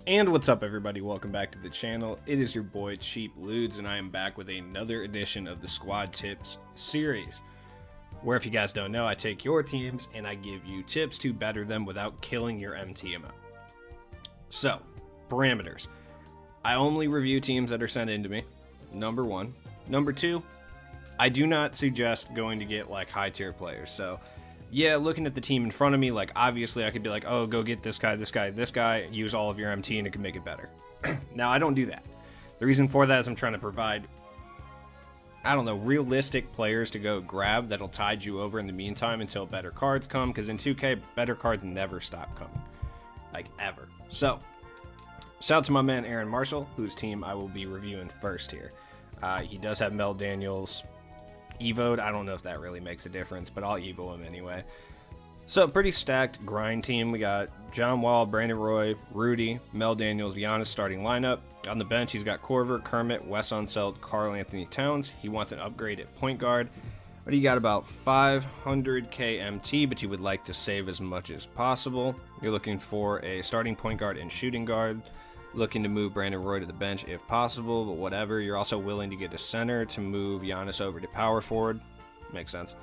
And what's up, everybody? Welcome back to the channel. It is your boy Cheap Ludes, and I am back with another edition of the Squad Tips series, where, if you guys don't know, I take your teams and I give you tips to better them without killing your MT amount. So, parameters. I only review teams that are sent in to me, number one. Number two, I do not suggest going to get like high tier players. So yeah, looking at the team in front of me, like obviously I could be like, oh, go get this guy, this guy, this guy, use all of your MT and it can make it better. Now, I don't do that. The reason for that is I'm trying to provide, I don't know, realistic players to go grab that'll tide you over in the meantime until better cards come, because in 2K, better cards never stop coming. Like, ever. So, shout out to my man Aaron Marshall, whose team I will be reviewing first here. He does have Mel Daniels Evo'd. I don't know if that really makes a difference, but I'll Evo him anyway. So, pretty stacked grind team. We got John Wall, Brandon Roy, Rudy, Mel Daniels, Giannis starting lineup. On the bench, he's got Korver, Kermit, Wes Unseld, Karl Anthony Towns. He wants an upgrade at point guard. But he got about 500k MT, but you would like to save as much as possible. You're looking for a starting point guard and shooting guard. Looking to move Brandon Roy to the bench if possible, but whatever. You're also willing to get a center to move Giannis over to power forward. Makes sense.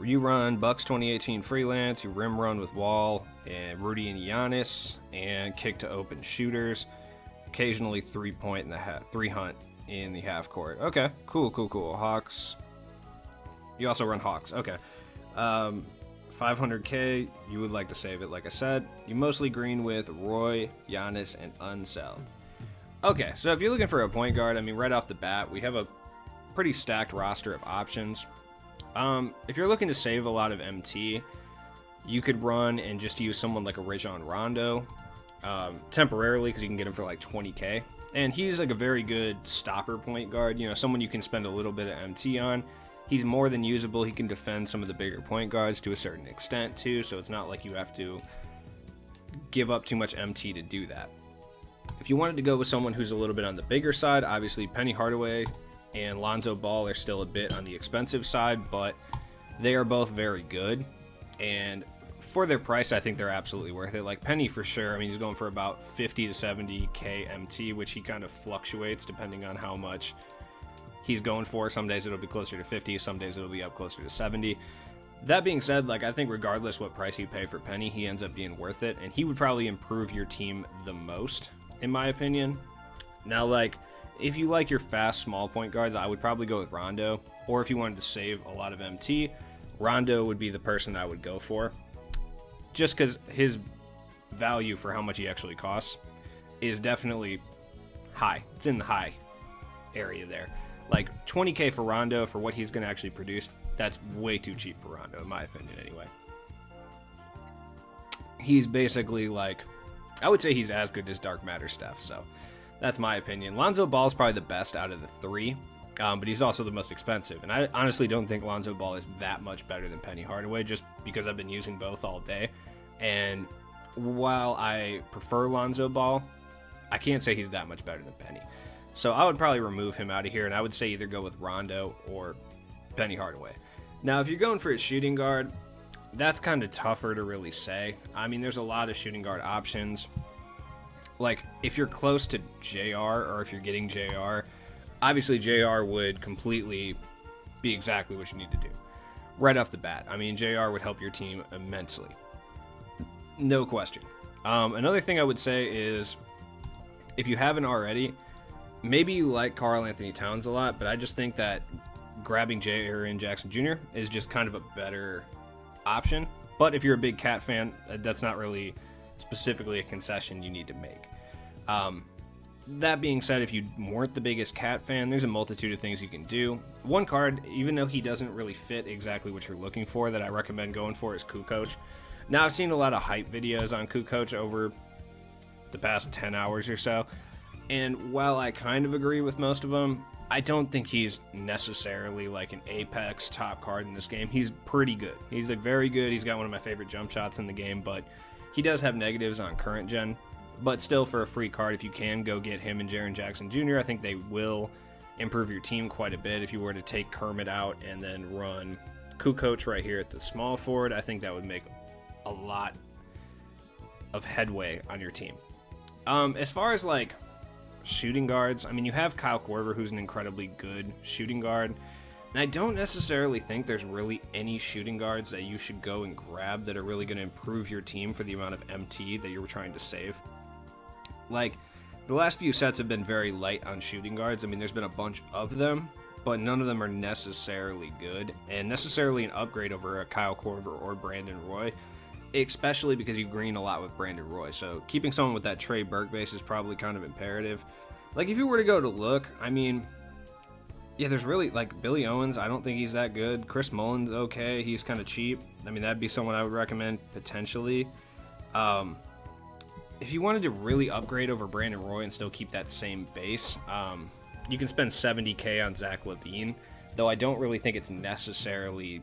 You run Bucks 2018 freelance, you rim run with Wall and Rudy and Giannis, and kick to open shooters. Occasionally 3-point in the three hunt in the half court. Okay, cool. Hawks. You also run Hawks. Okay. 500k, you would like to save it, like I said. You mostly green with Roy, Giannis, and Unseld. Okay, so if you're looking for a point guard, I mean, right off the bat, we have a pretty stacked roster of options. If you're looking to save a lot of MT, you could run and just use someone like a Rajon Rondo temporarily, because you can get him for like 20k. And he's like a very good stopper point guard, you know, someone you can spend a little bit of MT on. He's more than usable. He can defend some of the bigger point guards to a certain extent too, so it's not like you have to give up too much MT to do that. If you wanted to go with someone who's a little bit on the bigger side, obviously Penny Hardaway and Lonzo Ball are still a bit on the expensive side, but they are both very good, and for their price, I think they're absolutely worth it. Like Penny, for sure. I mean, he's going for about 50 to 70k MT, which he kind of fluctuates depending on how much he's going for. Some days it'll be closer to 50, some days it'll be up closer to 70. That being said, like, I think regardless what price you pay for Penny, he ends up being worth it, and he would probably improve your team the most, in my opinion. Now, like, if you like your fast small point guards, I would probably go with Rondo, or if you wanted to save a lot of MT, Rondo would be the person I would go for, just because his value for how much he actually costs is definitely high. It's in the high area there. Like, 20k for Rondo for what he's going to actually produce, that's way too cheap for Rondo, in my opinion, anyway. He's basically, like, I would say he's as good as Dark Matter Steph, so that's my opinion. Lonzo Ball's probably the best out of the three, but he's also the most expensive. And I honestly don't think Lonzo Ball is that much better than Penny Hardaway, just because I've been using both all day. And while I prefer Lonzo Ball, I can't say he's that much better than Penny. So I would probably remove him out of here, and I would say either go with Rondo or Penny Hardaway. Now, if you're going for a shooting guard, that's kind of tougher to really say. I mean, there's a lot of shooting guard options. Like, if you're close to JR, or if you're getting JR, obviously JR would completely be exactly what you need to do right off the bat. I mean, JR would help your team immensely. No question. Another thing I would say is, if you haven't already, maybe you like Karl Anthony Towns a lot, but I just think that grabbing Jaren Jackson Jr. is just kind of a better option. But if you're a big Cat fan, that's not really specifically a concession you need to make. That being said, if you weren't the biggest Cat fan, there's a multitude of things you can do. One card, even though he doesn't really fit exactly what you're looking for, that I recommend going for is Kukoc. Now, I've seen a lot of hype videos on Kukoc over the past 10 hours or so, and while I kind of agree with most of them, I don't think he's necessarily like an apex top card in this game. He's pretty good. He's like very good. He's got one of my favorite jump shots in the game, but he does have negatives on current gen. But still, for a free card, if you can go get him and Jaren Jackson Jr., I think they will improve your team quite a bit. If you were to take Kermit out and then run Kukoc right here at the small forward, I think that would make a lot of headway on your team. As far as like shooting guards, I mean, you have Kyle Korver, who's an incredibly good shooting guard, and I don't necessarily think there's really any shooting guards that you should go and grab that are really going to improve your team for the amount of MT that you're trying to save. Like, the last few sets have been very light on shooting guards. I mean, there's been a bunch of them, but none of them are necessarily good, and necessarily an upgrade over a Kyle Korver or Brandon Roy, especially because you green a lot with Brandon Roy. So keeping someone with that Trey Burke base is probably kind of imperative. Like, if you were to go to look, I mean, yeah, there's really, like, Billy Owens, I don't think he's that good. Chris Mullins, okay, he's kind of cheap. I mean, that'd be someone I would recommend potentially. If you wanted to really upgrade over Brandon Roy and still keep that same base, you can spend $70K on Zach LaVine, though I don't really think it's necessarily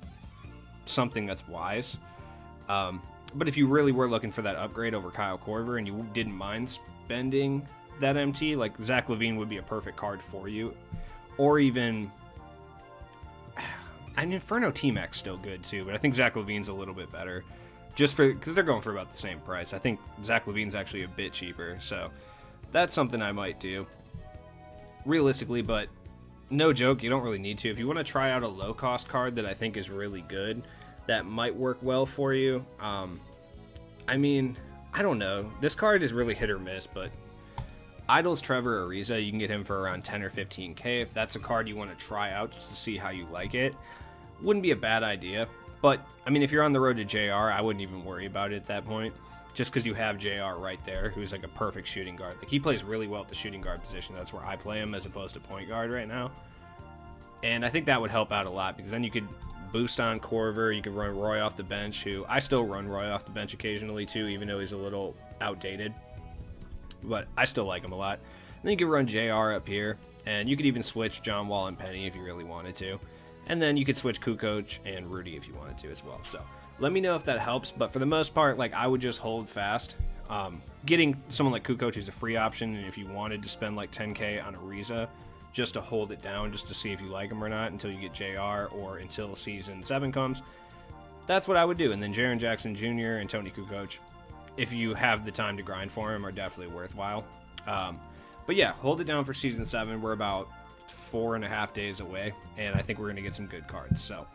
something that's wise. But if you really were looking for that upgrade over Kyle Korver and you didn't mind spending that MT, like, Zach LaVine would be a perfect card for you. Or even, an Inferno T-Mac's still good too, but I think Zach LaVine's a little bit better. Just because they're going for about the same price. I think Zach LaVine's actually a bit cheaper, so that's something I might do. Realistically, but no joke, you don't really need to. If you want to try out a low-cost card that I think is really good, that might work well for you. I mean, I don't know. This card is really hit or miss, but Idle's Trevor Ariza, you can get him for around 10 or 15K. If that's a card you want to try out just to see how you like it, wouldn't be a bad idea. But, I mean, if you're on the road to JR, I wouldn't even worry about it at that point. Just because you have JR right there, who's like a perfect shooting guard. Like, he plays really well at the shooting guard position. That's where I play him as opposed to point guard right now. And I think that would help out a lot, because then you could boost on Korver. You could run Roy off the bench, who I still run Roy off the bench occasionally too, even though he's a little outdated. But I still like him a lot. And then you could run JR up here, and you could even switch John Wall and Penny if you really wanted to. And then you could switch Kukoc and Rudy if you wanted to as well. So let me know if that helps. But for the most part, like, I would just hold fast. Getting someone like Kukoc is a free option, and if you wanted to spend like 10K on Ariza just to hold it down, just to see if you like him or not until you get JR or until Season 7 comes, that's what I would do. And then Jaren Jackson Jr. and Tony Kukoc, if you have the time to grind for him, are definitely worthwhile. But yeah, hold it down for Season 7. We're about 4.5 days away, and I think we're going to get some good cards. So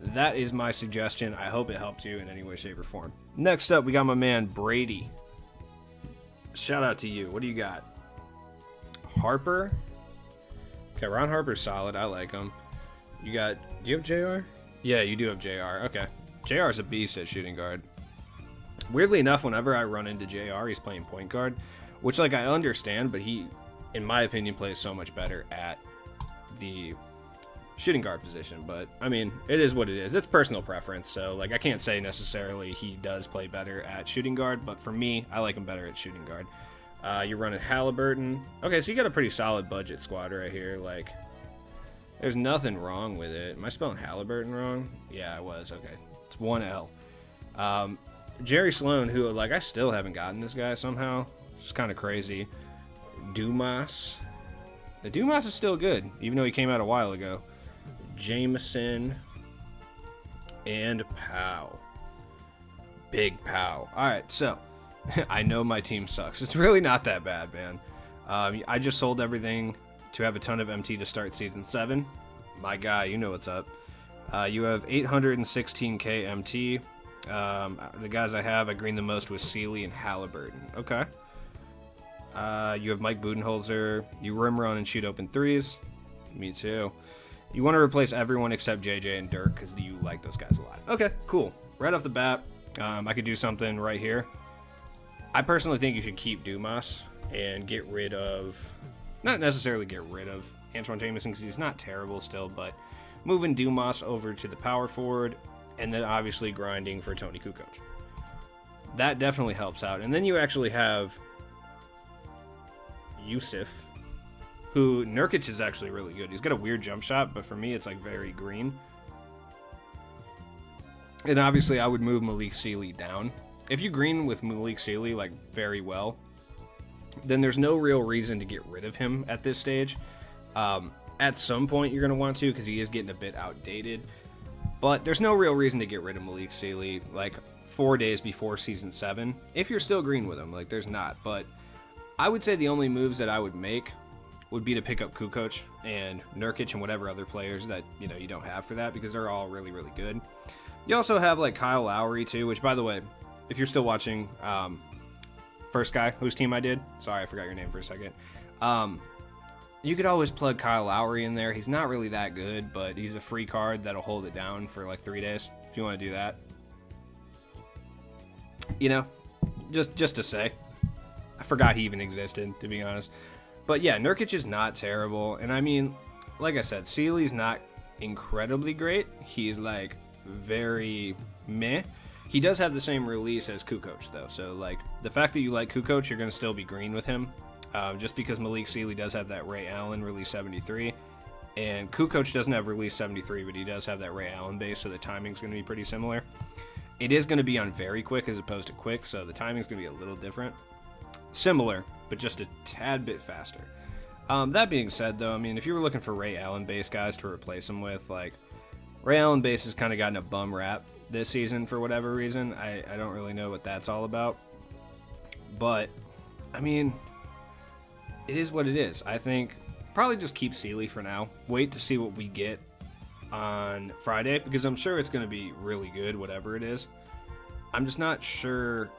that is my suggestion. I hope it helped you in any way, shape, or form. Next up, we got my man Brady. Shout out to you. What do you got? Harper. Okay, Ron Harper's solid. I like him. Do you have JR? Yeah, you do have JR. Okay. JR's a beast at shooting guard. Weirdly enough, whenever I run into JR, he's playing point guard, which, like, I understand, but he, in my opinion, plays so much better at the shooting guard position. But, I mean, it is what it is. It's personal preference, so, like, I can't say necessarily he does play better at shooting guard, but for me, I like him better at shooting guard. You're running Halliburton. Okay, so you got a pretty solid budget squad right here. Like, there's nothing wrong with it. Am I spelling Halliburton wrong? Yeah, I was. Okay. It's 1L. Jerry Sloan, who, like, I still haven't gotten this guy somehow. It's kind of crazy. Dumas. The Dumas is still good, even though he came out a while ago. Jameson. And Powell. Big Powell. Alright, so I know my team sucks. It's really not that bad, man. I just sold everything to have a ton of MT to start Season 7. My guy, you know what's up. You have 816K MT. The guys I have, I green the most with Sealy and Halliburton. Okay. You have Mike Budenholzer. You rim run and shoot open threes. Me too. You want to replace everyone except JJ and Dirk because you like those guys a lot. Okay, cool. Right off the bat, I could do something right here. I personally think you should keep Dumas and get rid of, not necessarily get rid of Antoine Jameson because he's not terrible still, but moving Dumas over to the power forward and then obviously grinding for Tony Kukoc. That definitely helps out. And then you actually have Yusuf, who Nurkic is actually really good. He's got a weird jump shot, but for me it's like very green. And obviously I would move Malik Sealy down. If you green with Malik Sealy like very well, then there's no real reason to get rid of him at this stage. At some point you're going to want to because he is getting a bit outdated. But there's no real reason to get rid of Malik Sealy. Like, 4 days before Season 7, if you're still green with him. Like, there's not. But I would say the only moves that I would make would be to pick up Kukoc and Nurkic and whatever other players that, you know, you don't have for that, because they're all really, really good. You also have, like, Kyle Lowry, too, which, by the way, if you're still watching, first guy whose team I did, sorry, I forgot your name for a second, you could always plug Kyle Lowry in there. He's not really that good, but he's a free card that'll hold it down for, like, 3 days, if you want to do that. You know, just to say. I forgot he even existed, to be honest. But yeah, Nurkic is not terrible. And I mean, like I said, Sealy's not incredibly great. He's like very meh. He does have the same release as Kukoc though. So like the fact that you like Kukoc, you're going to still be green with him. Just because Malik Sealy does have that Ray Allen release 73. And Kukoc doesn't have release 73, but he does have that Ray Allen base. So the timing's going to be pretty similar. It is going to be on very quick as opposed to quick. So the timing's going to be a little different. Similar, but just a tad bit faster. That being said, though, I mean, if you were looking for Ray Allen base guys to replace him with, like, Ray Allen base has kind of gotten a bum rap this season for whatever reason. I don't really know what that's all about. But, I mean, it is what it is. I think probably just keep Sealy for now. Wait to see what we get on Friday, because I'm sure it's going to be really good, whatever it is. I'm just not sure.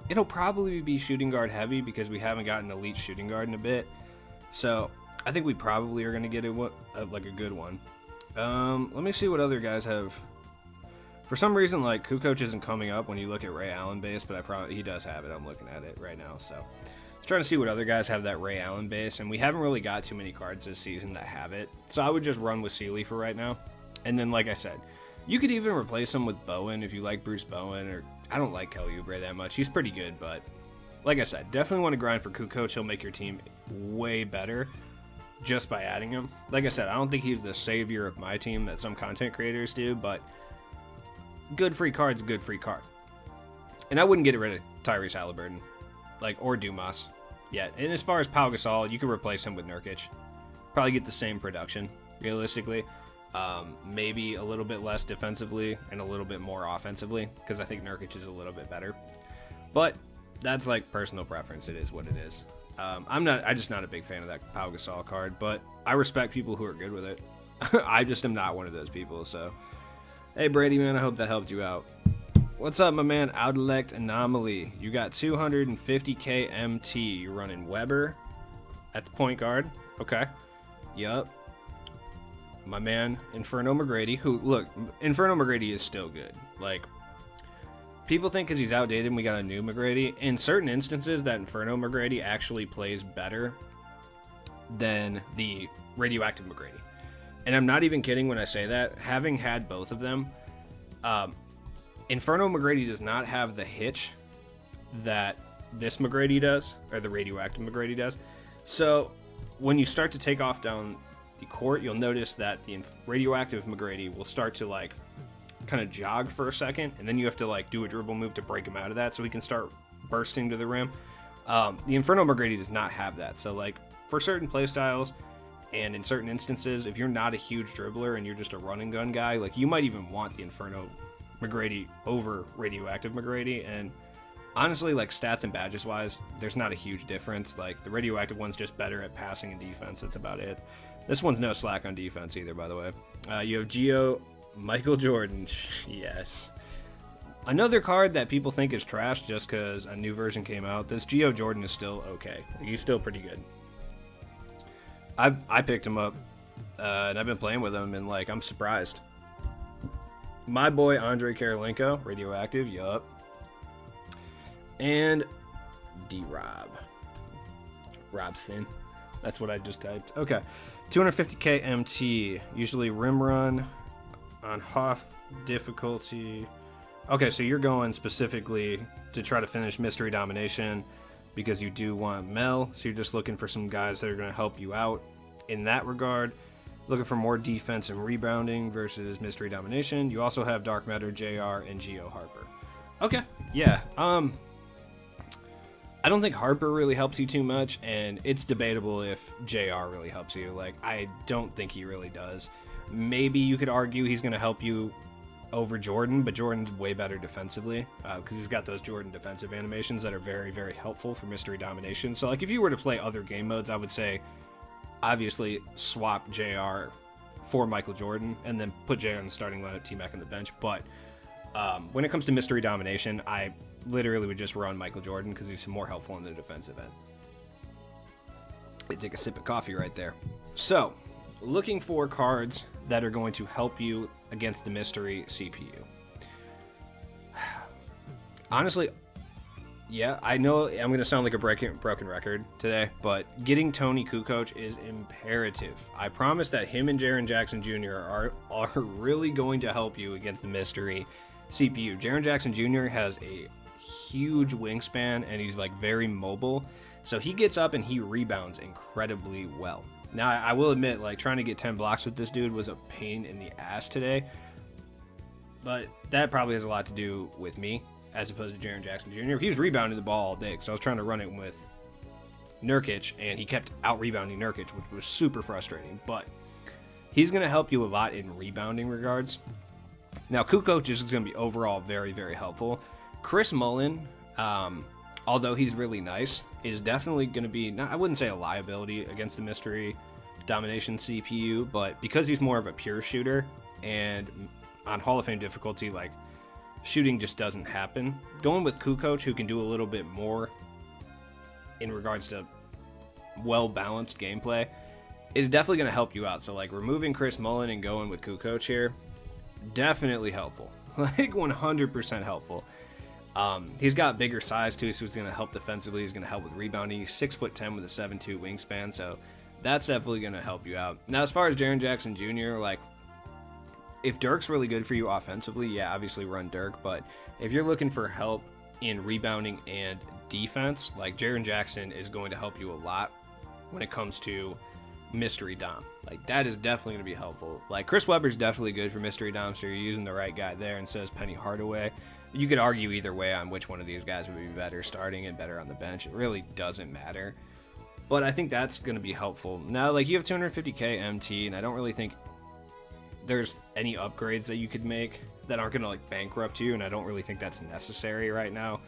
It'll probably be shooting guard heavy because we haven't gotten an elite shooting guard in a bit. So I think we probably are going to get a good one. Let me see what other guys have. For some reason, like, Kukoc isn't coming up when you look at Ray Allen base, but he does have it. I'm looking at it right now. So just trying to see what other guys have that Ray Allen base, and we haven't really got too many cards this season that have it. So I would just run with Sealy for right now. And then, like I said, you could even replace him with Bowen if you like Bruce Bowen, or I don't like Kelly Oubre that much. He's pretty good, but like I said, definitely want to grind for Kukoc. He'll make your team way better just by adding him. Like I said, I don't think he's the savior of my team that some content creators do, but good free card's a good free card. And I wouldn't get rid of Tyrese Halliburton, or Dumas yet. And as far as Pau Gasol, you can replace him with Nurkic. Probably get the same production, realistically. Maybe a little bit less defensively and a little bit more offensively, because I think Nurkic is a little bit better. But that's like personal preference. It is what it is. I'm just not a big fan of that Pau Gasol card, but I respect people who are good with it. I just am not one of those people. So, hey Brady, man, I hope that helped you out. What's up, my man? Outelect Anomaly. You got 250k MT. You're running Weber at the point guard. Okay. Yup. My man, Inferno Mcgrady, who, look, Inferno Mcgrady is still good. Like, people think because he's outdated and we got a new Mcgrady. In certain instances, that Inferno Mcgrady actually plays better than the radioactive Mcgrady. And I'm not even kidding when I say that. Having had both of them, Inferno Mcgrady does not have the hitch that this Mcgrady does, or the radioactive Mcgrady does. So, when you start to take off down the court, you'll notice that the radioactive Mcgrady will start to kind of jog for a second, and then you have to do a dribble move to break him out of that so he can start bursting to the rim. The Inferno Mcgrady does not have that. So for certain play styles and in certain instances, if you're not a huge dribbler and you're just a run and gun guy, you might even want the Inferno Mcgrady over radioactive Mcgrady. And honestly, stats and badges wise, there's not a huge difference. The radioactive one's just better at passing and defense. That's about it. This one's no slack on defense either, by the way. You have Geo Michael Jordan. Yes. Another card that people think is trash just because a new version came out. This Geo Jordan is still okay. He's still pretty good. I picked him up, and I've been playing with him, and I'm surprised. My boy Andre Karolinko, radioactive, yup. And D-Rob. Robson. That's what I just typed. Okay. 250k MT. Usually rim run on Hoff difficulty. Okay, so you're going specifically to try to finish Mystery Domination because you do want Mel. So you're just looking for some guys that are going to help you out in that regard. Looking for more defense and rebounding versus Mystery Domination. You also have Dark Matter, JR, and Geo Harper. Okay, yeah. I don't think Harper really helps you too much, and it's debatable if JR really helps you. I don't think he really does. Maybe you could argue he's going to help you over Jordan, but Jordan's way better defensively because he's got those Jordan defensive animations that are very, very helpful for mystery domination. So, like, if you were to play other game modes, I would say, obviously, swap JR for Michael Jordan and then put JR in the starting lineup, T-Mac on the bench. But when it comes to mystery domination, I literally would just run Michael Jordan because he's more helpful on the defensive end. I take a sip of coffee right there. So, looking for cards that are going to help you against the mystery CPU. Honestly, yeah, I know I'm going to sound like a broken record today, but getting Tony Kukoc is imperative. I promise that him and Jaren Jackson Jr. are really going to help you against the mystery CPU. Jaren Jackson Jr. has a huge wingspan, and he's like very mobile, so he gets up and he rebounds incredibly well. Now, I will admit, like, trying to get 10 blocks with this dude was a pain in the ass today, but that probably has a lot to do with me as opposed to Jaren Jackson Jr. He was rebounding the ball all day, so I was trying to run it with Nurkic, and he kept out-rebounding Nurkic, which was super frustrating, but he's going to help you a lot in rebounding regards. Now, Kukoc is going to be overall very, very helpful. Chris Mullin, although he's really nice, is definitely going to be, I wouldn't say a liability against the mystery domination CPU, but because he's more of a pure shooter, and on Hall of Fame difficulty, like, shooting just doesn't happen. Going with Kukoc, who can do a little bit more in regards to well-balanced gameplay, is definitely going to help you out. So, like, removing Chris Mullin and going with Kukoc here, definitely helpful. Like, 100% helpful. He's got bigger size, too, so he's going to help defensively. He's going to help with rebounding. He's 6'10" with a 7'2" wingspan, so that's definitely going to help you out. Now, as far as Jaren Jackson Jr., like, if Dirk's really good for you offensively, yeah, obviously run Dirk, but if you're looking for help in rebounding and defense, like, Jaren Jackson is going to help you a lot when it comes to mystery dom. Like, that is definitely going to be helpful. Like, Chris Webber's definitely good for mystery dom, so you're using the right guy there instead of Penny Hardaway. You could argue either way on which one of these guys would be better starting and better on the bench. It really doesn't matter. But I think that's going to be helpful. Now, like, you have 250k MT, and I don't really think there's any upgrades that you could make that aren't going to, like, bankrupt you, and I don't really think that's necessary right now.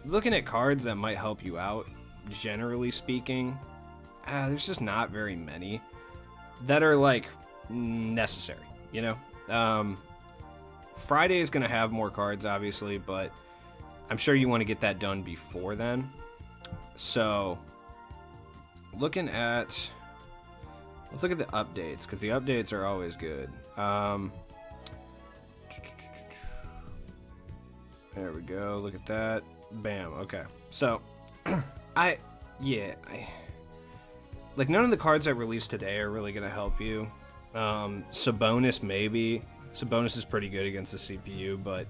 Looking at cards that might help you out, generally speaking, there's just not very many that are, like, necessary, you know? Friday is going to have more cards, obviously, but I'm sure you want to get that done before then. So, looking at... let's look at the updates, because the updates are always good. There we go. Look at that. Bam. Okay. So, like, none of the cards that released today are really going to help you. Sabonis, maybe. Sabonis is pretty good against the CPU, but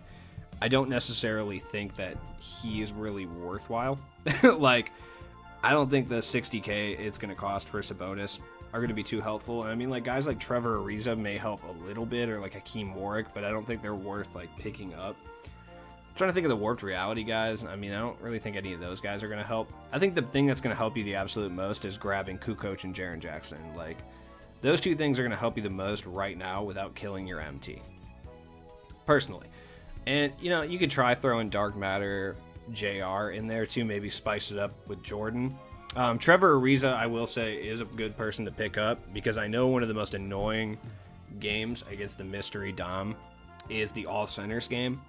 I don't necessarily think that he is really worthwhile. Like, I don't think the 60k it's going to cost for Sabonis are going to be too helpful. I mean, like, guys like Trevor Ariza may help a little bit, or like Hakeem Warwick, but I don't think they're worth, like, picking up. I'm trying to think of the Warped Reality guys. I mean, I don't really think any of those guys are going to help. I think the thing that's going to help you the absolute most is grabbing Kukoc and Jaren Jackson. Like, those two things are going to help you the most right now without killing your MT. Personally. And, you know, you could try throwing Dark Matter JR in there too, maybe spice it up with Jordan. Trevor Ariza, I will say, is a good person to pick up, because I know one of the most annoying games against the mystery dom is the all centers game.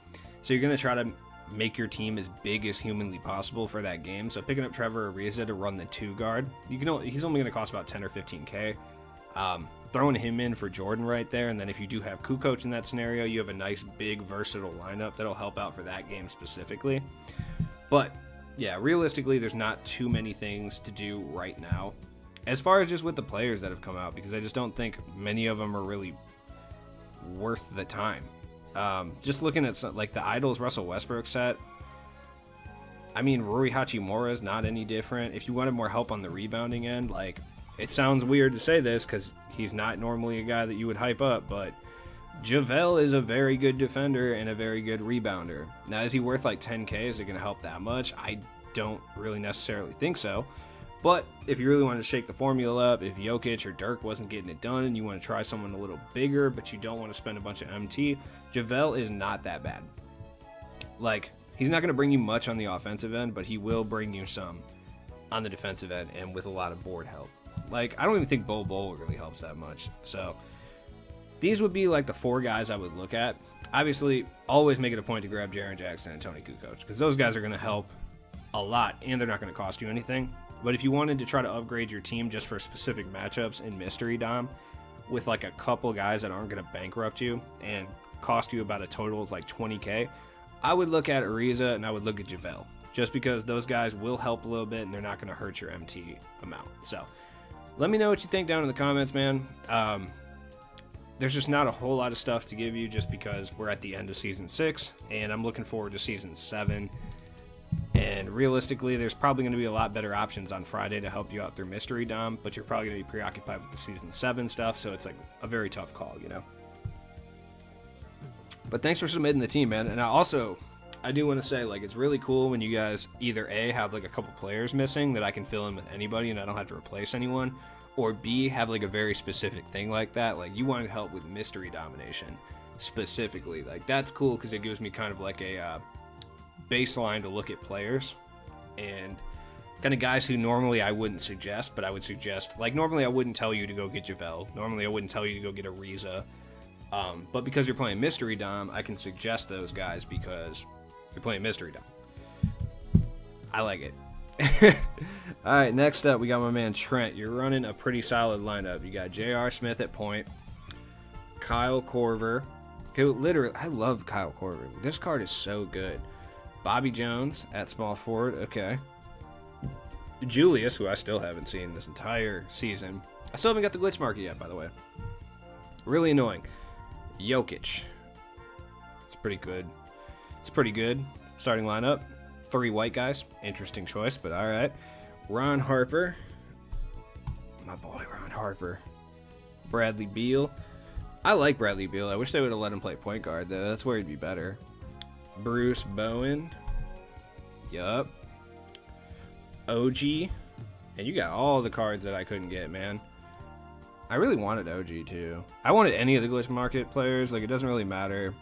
So you're going to try to make your team as big as humanly possible for that game. So picking up Trevor Ariza to run the 2 guard, he's only going to cost about 10 or 15k. Throwing him in for Jordan right there, and then if you do have Kukoc in that scenario, you have a nice, big, versatile lineup that'll help out for that game specifically. But, yeah, realistically, there's not too many things to do right now, as far as just with the players that have come out, because I just don't think many of them are really worth the time. Just looking at, like, the Idols Russell Westbrook set, I mean, Rui Hachimura is not any different. If you wanted more help on the rebounding end, like, it sounds weird to say this because he's not normally a guy that you would hype up, but JaVale is a very good defender and a very good rebounder. Now, is he worth like 10k? Is it going to help that much? I don't really necessarily think so. But if you really want to shake the formula up, if Jokic or Dirk wasn't getting it done and you want to try someone a little bigger, but you don't want to spend a bunch of MT, JaVale is not that bad. Like, he's not going to bring you much on the offensive end, but he will bring you some on the defensive end and with a lot of board help. Like, I don't even think Bol really helps that much. So, these would be like the 4 guys I would look at. Obviously, always make it a point to grab Jaren Jackson and Tony Kukoc, because those guys are going to help a lot, and they're not going to cost you anything. But if you wanted to try to upgrade your team just for specific matchups in Mystery Dom, with like a couple guys that aren't going to bankrupt you and cost you about a total of like 20K, I would look at Ariza and I would look at JaVale, just because those guys will help a little bit and they're not going to hurt your MT amount. So let me know what you think down in the comments, man. There's just not a whole lot of stuff to give you just because we're at the end of Season 6, and I'm looking forward to Season 7. And realistically, there's probably going to be a lot better options on Friday to help you out through Mystery Dom, but you're probably going to be preoccupied with the Season 7 stuff, so it's like a very tough call, you know? But thanks for submitting the team, man. And I do want to say, like, it's really cool when you guys either A, have like a couple players missing that I can fill in with anybody and I don't have to replace anyone, or B, have like a very specific thing like that. Like, you want to help with mystery domination specifically. Like, that's cool because it gives me kind of like a baseline to look at players and kind of guys who normally I wouldn't suggest, but I would suggest, like, normally I wouldn't tell you to go get JaVale. Normally I wouldn't tell you to go get Ariza. But because you're playing Mystery Dom, I can suggest those guys because you're playing Mystery Dom. I like it. All right, next up, we got my man Trent. You're running a pretty solid lineup. You got J.R. Smith at point, Kyle Korver. Who literally, I love Kyle Korver. This card is so good. Bobby Jones at small forward. Okay. Julius, who I still haven't seen this entire season. I still haven't got the glitch market yet, by the way. Really annoying. Jokic. It's pretty good. It's pretty good. Starting lineup. 3 white guys. Interesting choice, but all right. Ron Harper. My boy, Ron Harper. Bradley Beal. I like Bradley Beal. I wish they would have let him play point guard, though. That's where he'd be better. Bruce Bowen. Yup. OG. And you got all the cards that I couldn't get, man. I really wanted OG, too. I wanted any of the glitch market players. Like, it doesn't really matter.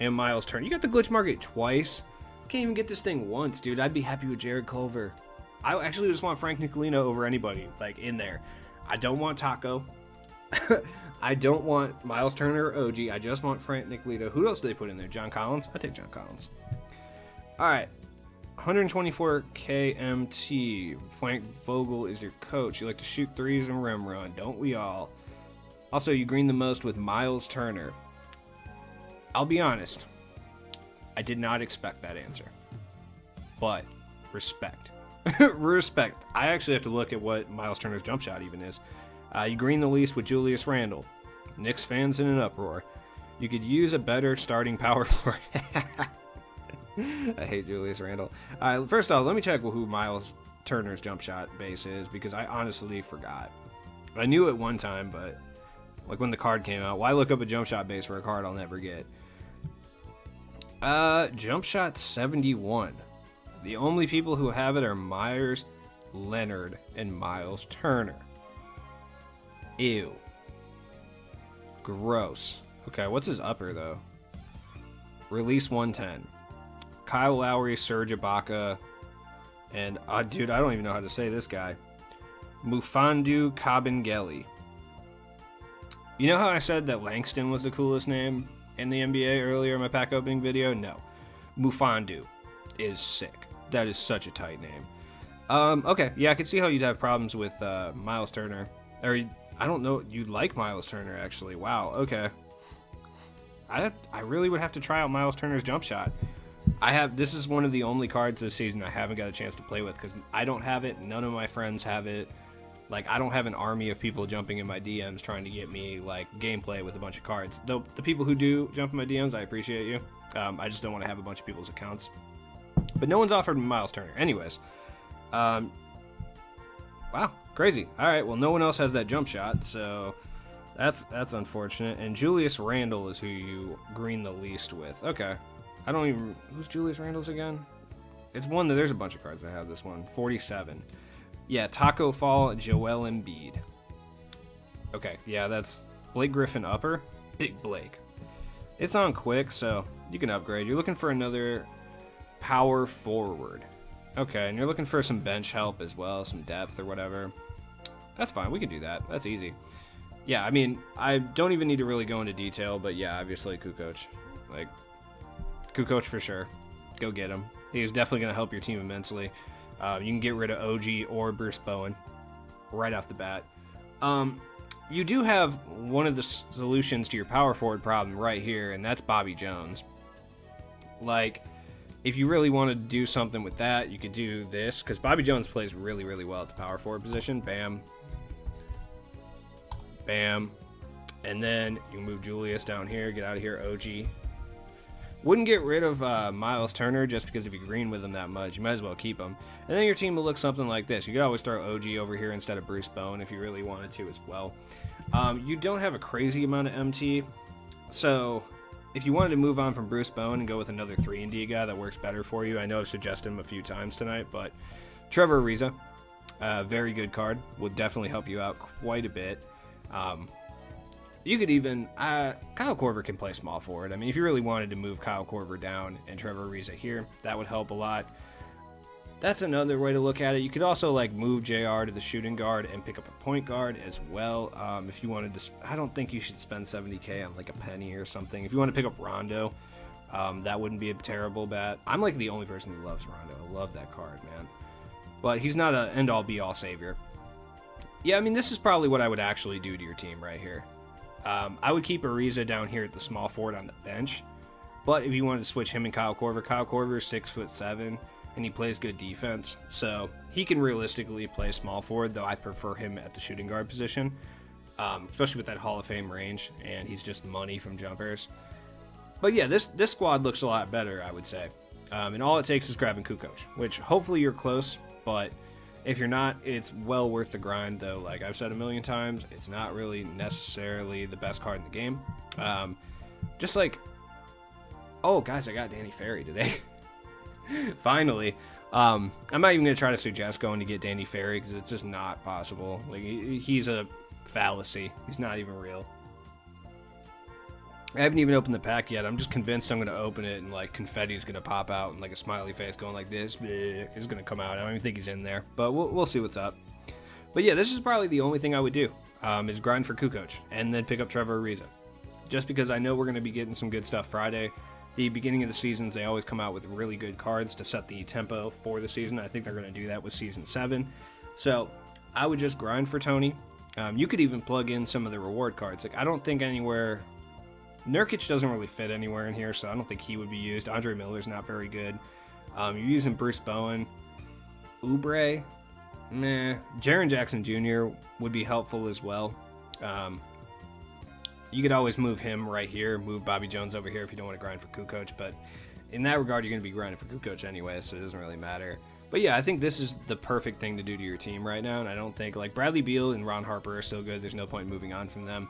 And Miles Turner. You got the glitch market twice? Can't even get this thing once, dude. I'd be happy with Jared Culver. I actually just want Frank Nicolino over anybody, like, in there. I don't want Taco. I don't want Miles Turner or OG. I just want Frank Nicolino. Who else do they put in there? John Collins? I take John Collins. All right. 124 KMT. Frank Vogel is your coach. You like to shoot threes and rim run, don't we all? Also, you green the most with Miles Turner. I'll be honest. I did not expect that answer. But, respect. Respect. I actually have to look at what Miles Turner's jump shot even is. You green the least with Julius Randle. Knicks fans in an uproar. You could use a better starting power forward. I hate Julius Randle. First off, let me check who Miles Turner's jump shot base is, because I honestly forgot. I knew it one time, but like when the card came out, why look up a jump shot base for a card I'll never get? Jump shot 71. The only people who have it are Myers, Leonard, and Miles Turner. Ew. Gross. Okay, what's his upper, though? Release 110. Kyle Lowry, Serge Ibaka, and, dude, I don't even know how to say this guy. Mufandu Kabengele. You know how I said that Langston was the coolest name in the NBA earlier in my pack opening video? No. Mufandu is sick. That is such a tight name. Okay, yeah, I can see how you'd have problems with Miles Turner. Or, I don't know, you'd like Miles Turner, actually. Wow, okay. I really would have to try out Miles Turner's jump shot. This is one of the only cards this season I haven't got a chance to play with, because I don't have it, none of my friends have it. Like, I don't have an army of people jumping in my DMs trying to get me, like, gameplay with a bunch of cards. Though, the people who do jump in my DMs, I appreciate you. I just don't want to have a bunch of people's accounts. But no one's offered me Miles Turner. Anyways. Wow, crazy. All right, well, no one else has that jump shot, so that's unfortunate. And Julius Randle is who you green the least with. Okay. I don't even... Who's Julius Randle's again? It's one that... There's a bunch of cards that have this one. 47. Yeah, Taco Fall, Joel Embiid. Okay, yeah, that's Blake Griffin upper. Big Blake. It's on quick, so you can upgrade. You're looking for another power forward. Okay, and you're looking for some bench help as well, some depth or whatever. That's fine, we can do that. That's easy. Yeah, I mean, I don't even need to really go into detail, but yeah, obviously Kukoc. Like, Kukoc for sure. Go get him. He is definitely going to help your team immensely. You can get rid of OG or Bruce Bowen right off the bat. You do have one of the solutions to your power forward problem right here, and that's Bobby Jones. Like, if you really want to do something with that, you could do this, because Bobby Jones plays really, really well at the power forward position. Bam. Bam. And then you move Julius down here, get out of here, OG. Wouldn't get rid of Miles Turner just because if you green with him that much. You might as well keep him. And then your team will look something like this. You could always throw OG over here instead of Bruce Bowen if you really wanted to as well. You don't have a crazy amount of MT. So if you wanted to move on from Bruce Bowen and go with another 3-and-D guy that works better for you, I know I've suggested him a few times tonight, but Trevor Ariza, very good card. Will definitely help you out quite a bit. You could even, Kyle Korver can play small forward. I mean, if you really wanted to move Kyle Korver down and Trevor Ariza here, that would help a lot. That's another way to look at it. You could also like move JR to the shooting guard and pick up a point guard as well. If you wanted to, I don't think you should spend 70K on like a penny or something. If you want to pick up Rondo, that wouldn't be a terrible bet. I'm like the only person who loves Rondo. I love that card, man. But he's not an end-all be-all savior. Yeah, I mean, this is probably what I would actually do to your team right here. I would keep Ariza down here at the small forward on the bench, but if you wanted to switch him and Kyle Korver is 6'7", and he plays good defense, so he can realistically play small forward, though I prefer him at the shooting guard position, especially with that Hall of Fame range, and he's just money from jumpers. But yeah, this squad looks a lot better, I would say, and all it takes is grabbing Kukoc, which hopefully you're close, but if you're not, it's well worth the grind, though. Like I've said a million times, it's not really necessarily the best card in the game. Just like, oh, guys, I got Danny Ferry today. Finally. I'm not even going to try to suggest going to get Danny Ferry because it's just not possible. Like he's a fallacy. He's not even real. I haven't even opened the pack yet. I'm just convinced I'm going to open it and like confetti's going to pop out and like a smiley face going like this is going to come out. I don't even think he's in there, but we'll see what's up. But yeah, this is probably the only thing I would do is grind for Kukoc and then pick up Trevor Ariza. Just because I know we're going to be getting some good stuff Friday. The beginning of the seasons, they always come out with really good cards to set the tempo for the season. I think they're going to do that with Season 7. So I would just grind for Tony. You could even plug in some of the reward cards. Like I don't think anywhere... Nurkic doesn't really fit anywhere in here, so I don't think he would be used. Andre Miller's not very good. You're using Bruce Bowen. Oubre? Meh. Jaren Jackson Jr. would be helpful as well. You could always move him right here, move Bobby Jones over here if you don't want to grind for Kukoc, but in that regard, you're going to be grinding for Kukoc anyway, so it doesn't really matter. But yeah, I think this is the perfect thing to do to your team right now, and I don't think, like, Bradley Beal and Ron Harper are still good. There's no point moving on from them.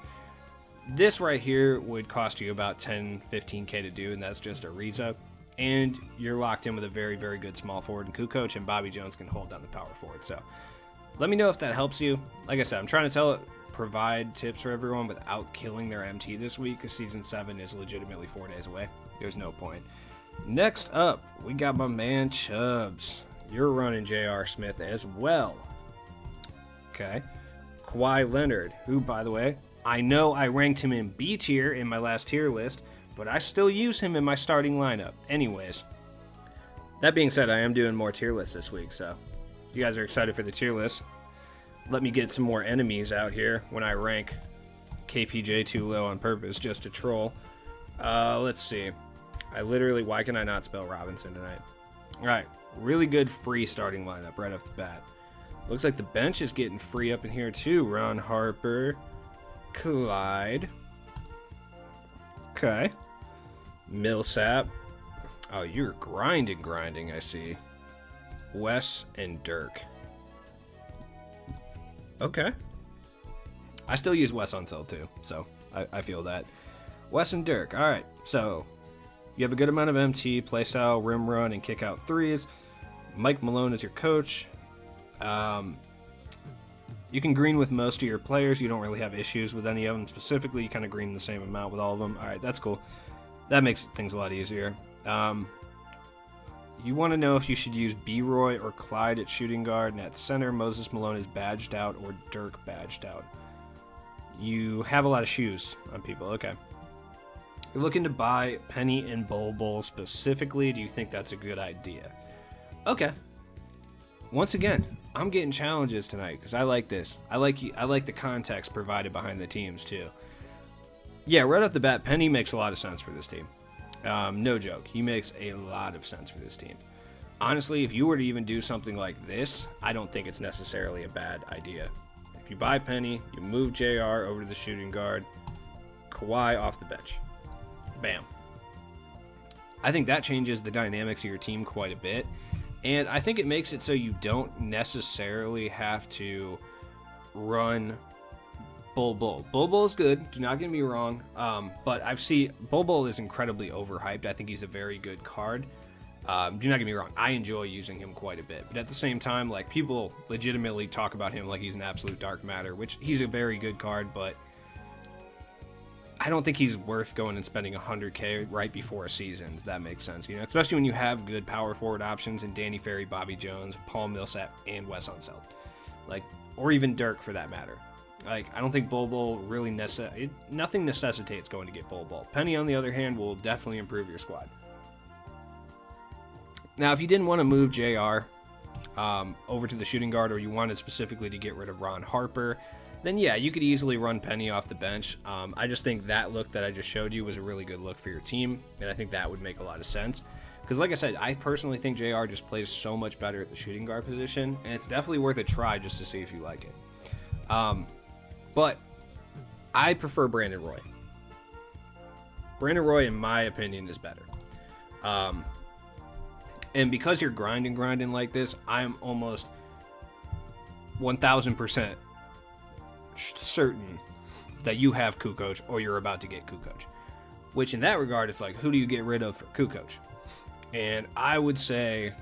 This right here would cost you about 10, 15K to do, and that's just Ariza. And you're locked in with a very, very good small forward in Kukoc, and Bobby Jones can hold down the power forward. So let me know if that helps you. Like I said, I'm trying to provide tips for everyone without killing their MT this week, because Season 7 is legitimately 4 days away. There's no point. Next up, we got my man Chubbs. You're running J.R. Smith as well. Okay. Kawhi Leonard, who, by the way, I know I ranked him in B tier in my last tier list, but I still use him in my starting lineup. Anyways, that being said, I am doing more tier lists this week, so if you guys are excited for the tier list, let me get some more enemies out here when I rank KPJ too low on purpose just to troll. Let's see. Why can I not spell Robinson tonight? Alright, really good free starting lineup right off the bat. Looks like the bench is getting free up in here too. Ron Harper, Clyde. Okay. Millsap. Oh, you're grinding, I see. Wes and Dirk. Okay. I still use Wes on sell too, so I feel that. Wes and Dirk. Alright, so you have a good amount of MT, playstyle, rim run, and kick out threes. Mike Malone is your coach. You can green with most of your players. You don't really have issues with any of them specifically. You kind of green the same amount with all of them. All right, that's cool. That makes things a lot easier. You want to know if you should use B-Roy or Clyde at shooting guard, and at center, Moses Malone is badged out or Dirk badged out. You have a lot of shoes on people. Okay. You're looking to buy Penny and Bol specifically. Do you think that's a good idea? Okay. Once again, I'm getting challenges tonight because I like this. I like the context provided behind the teams too. Yeah, right off the bat, Penny makes a lot of sense for this team. No joke. He makes a lot of sense for this team. Honestly, if you were to even do something like this, I don't think it's necessarily a bad idea. If you buy Penny, you move JR over to the shooting guard, Kawhi off the bench. Bam. I think that changes the dynamics of your team quite a bit. And I think it makes it so you don't necessarily have to run Bol. Bol is good, do not get me wrong. But Bol is incredibly overhyped. I think he's a very good card. Do not get me wrong, I enjoy using him quite a bit. But at the same time, like, people legitimately talk about him like he's an absolute dark matter, which he's a very good card, but I don't think he's worth going and spending $100K right before a season, if that makes sense. Especially when you have good power forward options in Danny Ferry, Bobby Jones, Paul Millsap, and Wes Unseld. Or even Dirk for that matter. I don't think Bol really nothing necessitates going to get Bol. Penny, on the other hand, will definitely improve your squad. Now, if you didn't want to move JR over to the shooting guard, or you wanted specifically to get rid of Ron Harper, then yeah, you could easily run Penny off the bench. I just think that look that I just showed you was a really good look for your team, and I think that would make a lot of sense. Because like I said, I personally think JR just plays so much better at the shooting guard position, and it's definitely worth a try just to see if you like it. But I prefer Brandon Roy. Brandon Roy, in my opinion, is better. And because you're grinding like this, I'm almost 1,000% certain that you have Kukoc or you're about to get Kukoc. Which in that regard, it's like, who do you get rid of for Kukoc? And I would say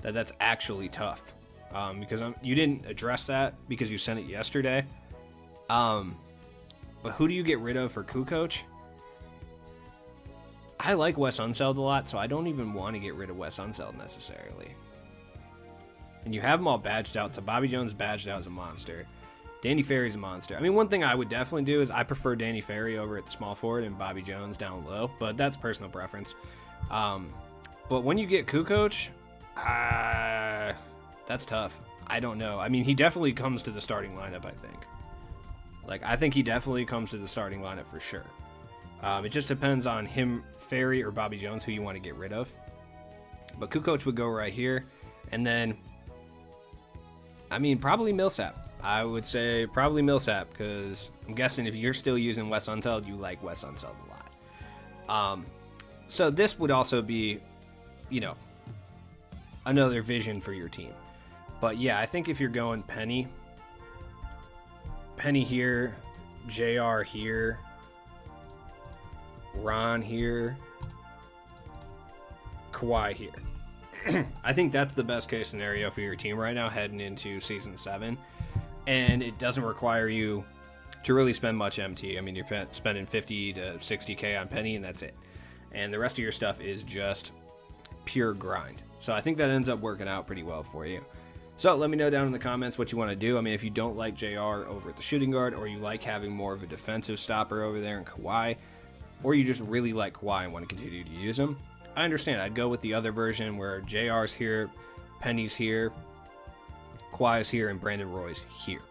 that that's actually tough. Because you didn't address that because you sent it yesterday. But who do you get rid of for Kukoc? I like Wes Unseld a lot, so I don't even want to get rid of Wes Unseld necessarily. And you have them all badged out, so Bobby Jones badged out as a monster. Danny Ferry's a monster. I mean, one thing I would definitely do is I prefer Danny Ferry over at the small forward and Bobby Jones down low, but that's personal preference. But when you get Kukoc, that's tough. I don't know. I mean, he definitely comes to the starting lineup, I think. I think he definitely comes to the starting lineup for sure. It just depends on him, Ferry, or Bobby Jones, who you want to get rid of. But Kukoc would go right here. And then, I mean, probably Millsap. I would say probably Millsap, because I'm guessing if you're still using Wes Unseld, you like Wes Unseld a lot. So this would also be, another vision for your team. But yeah, I think if you're going Penny here, JR here, Ron here, Kawhi here. I think that's the best case scenario for your team right now heading into Season 7. And it doesn't require you to really spend much MT. I mean, you're spending 50 to 60K on Penny, and that's it. And the rest of your stuff is just pure grind. So I think that ends up working out pretty well for you. So let me know down in the comments what you want to do. I mean, if you don't like JR over at the shooting guard, or you like having more of a defensive stopper over there in Kawhi, or you just really like Kawhi and want to continue to use him, I understand. I'd go with the other version where JR's here, Penny's here, Kawhi's here, and Brandon Roy's here.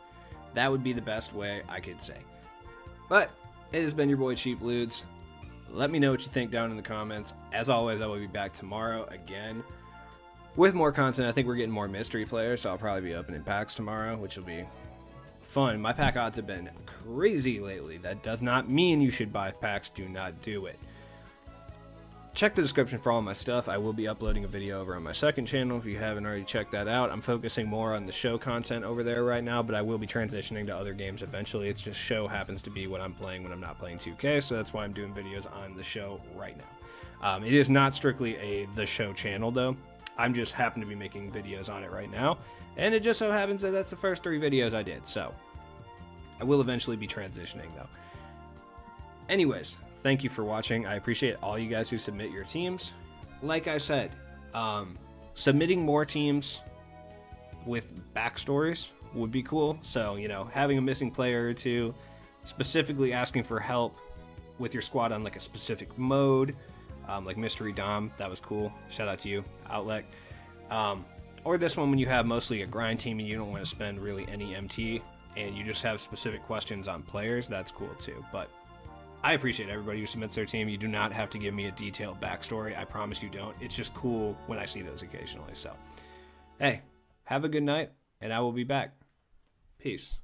That would be the best way I could say. But it has been your boy Cheap Ludes. Let me know what you think down in the comments. As always, I will be back tomorrow again with more content. I think we're getting more mystery players, so I'll probably be opening packs tomorrow, which will be fun. My pack odds have been crazy lately. That does not mean you should buy packs. Do not do it. Check the description for all my stuff. I will be uploading a video over on my second channel if you haven't already checked that out. I'm focusing more on the show content over there right now, but I will be transitioning to other games eventually. It's just show happens to be what I'm playing when I'm not playing 2K, so that's why I'm doing videos on the show right now. It is not strictly the show channel though. I'm just happen to be making videos on it right now, and it just so happens that that's the first 3 videos I did, so I will eventually be transitioning though. Anyways, thank you for watching. I appreciate all you guys who submit your teams. Like I said, submitting more teams with backstories would be cool. So, you know, having a missing player or two, specifically asking for help with your squad on like a specific mode, like Mystery Dom, that was cool. Shout out to you, Outlet. Or this one when you have mostly a grind team and you don't want to spend really any MT and you just have specific questions on players, that's cool too. But I appreciate everybody who submits their team. You do not have to give me a detailed backstory. I promise you don't. It's just cool when I see those occasionally. So, hey, have a good night, and I will be back. Peace.